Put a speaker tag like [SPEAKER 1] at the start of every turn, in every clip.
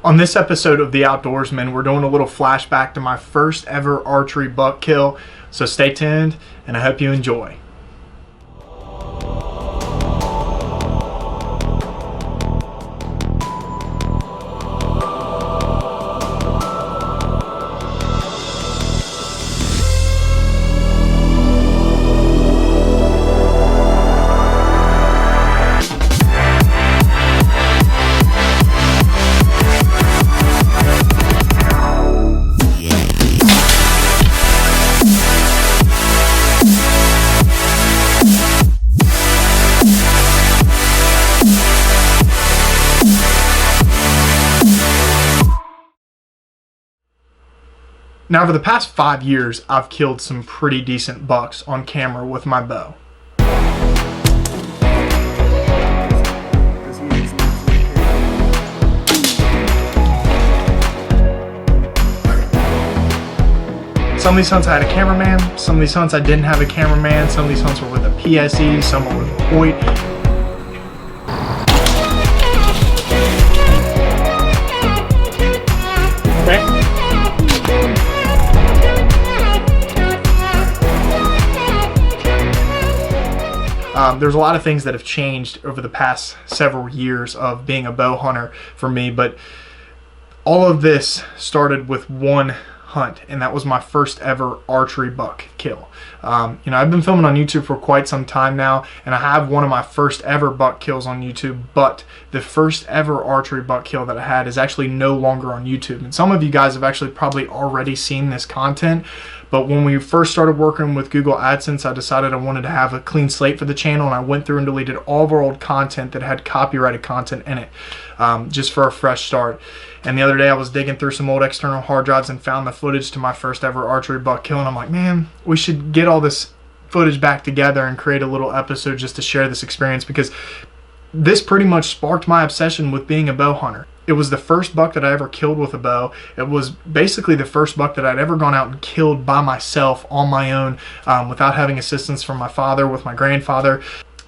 [SPEAKER 1] On this episode of The Outdoorsmen, we're doing a little flashback to my first ever archery buck kill. So stay tuned, and I hope you enjoy. Now, over the past 5 years, I've killed some pretty decent bucks on camera with my bow. Some of these hunts I had a cameraman, some of these hunts I didn't have a cameraman, some of these hunts were with a PSE, some were with a Hoyt. There's a lot of things that have changed over the past several years of being a bow hunter for me, but all of this started with one hunt, and that was my first ever archery buck kill. I've been filming on YouTube for quite some time now, and I have one of my first ever buck kills on YouTube, but the first ever archery buck kill that I had is actually no longer on YouTube. And some of you guys have actually probably already seen this content, but when we first started working with Google AdSense, I decided I wanted to have a clean slate for the channel, and I went through and deleted all of our old content that had copyrighted content in it, just for a fresh start. And the other day I was digging through some old external hard drives and found the footage to my first ever archery buck kill, and I'm like, man, we should get all this footage back together and create a little episode just to share this experience, because this pretty much sparked my obsession with being a bow hunter. It was the first buck that I ever killed with a bow. It was basically the first buck that I'd ever gone out and killed by myself on my own, without having assistance from my father, with my grandfather.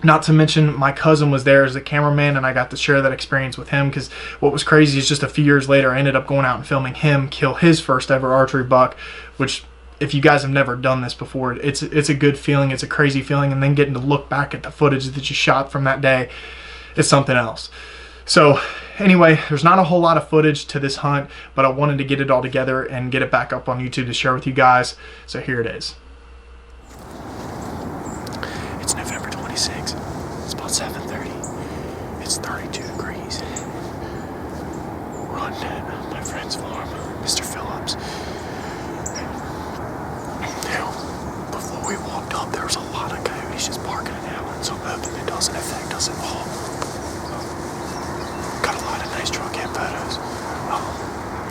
[SPEAKER 1] Not to mention my cousin was there as a cameraman, and I got to share that experience with him, because what was crazy is just a few years later I ended up going out and filming him kill his first ever archery buck, which, if you guys have never done this before, it's a good feeling, it's a crazy feeling, and then getting to look back at the footage that you shot from that day is something else. So anyway, there's not a whole lot of footage to this hunt, but I wanted to get it all together and get it back up on YouTube to share with you guys, so here it is.
[SPEAKER 2] It's November 26th. It's about 7:30. It's 32 degrees. We're on my friend's farm, Mr. Phillips. Now, before we walked up, there was a lot of coyotes just barking and howling, so I'm hoping it doesn't affect us at all. Got a lot of nice truck cam photos.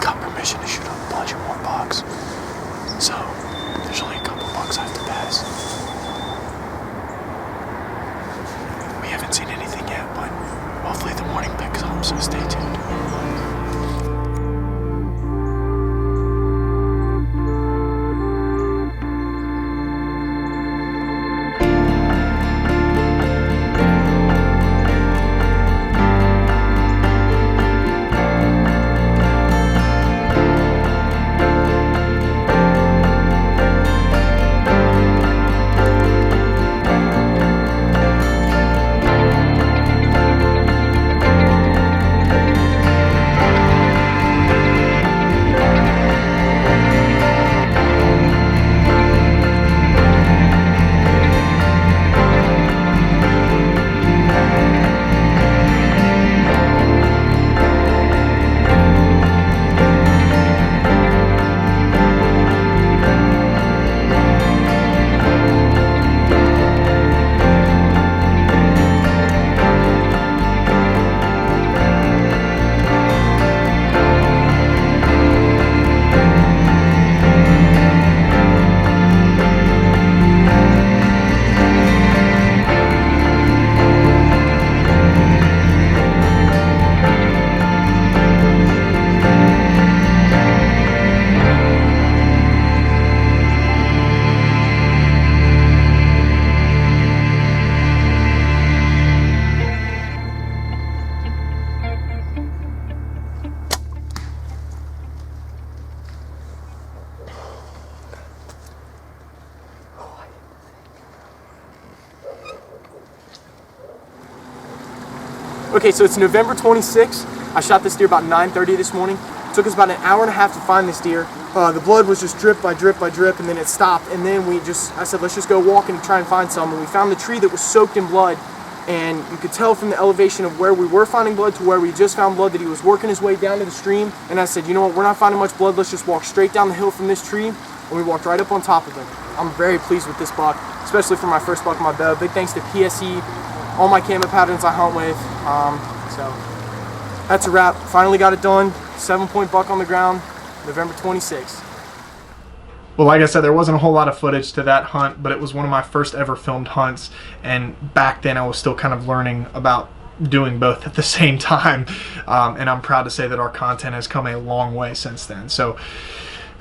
[SPEAKER 2] Got permission to shoot up a bunch of more bucks. So, there's only a couple bucks I have to pass. We haven't seen anything yet, but hopefully the morning picks up, so stay tuned.
[SPEAKER 3] Okay, so it's November 26th. I shot this deer about 9:30 this morning. It took us about an hour and a half to find this deer. The blood was just drip by drip by drip, and then it stopped. And then I said, let's just go walk and try and find some. And we found the tree that was soaked in blood. And you could tell from the elevation of where we were finding blood to where we just found blood that he was working his way down to the stream. And I said, you know what, we're not finding much blood. Let's just walk straight down the hill from this tree. And we walked right up on top of him. I'm very pleased with this buck, especially for my first buck on my bow. Big thanks to PSE, all my camo patterns I hunt with. So that's a wrap. Finally got it done. 7-point buck on the ground, November 26th.
[SPEAKER 1] Well, like I said, there wasn't a whole lot of footage to that hunt, but it was one of my first ever filmed hunts, and back then I was still kind of learning about doing both at the same time, and I'm proud to say that our content has come a long way since then. So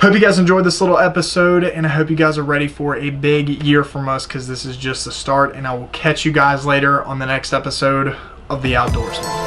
[SPEAKER 1] hope you guys enjoyed this little episode, and I hope you guys are ready for a big year from us, because this is just the start, and I will catch you guys later on the next episode of The Outdoorsmen.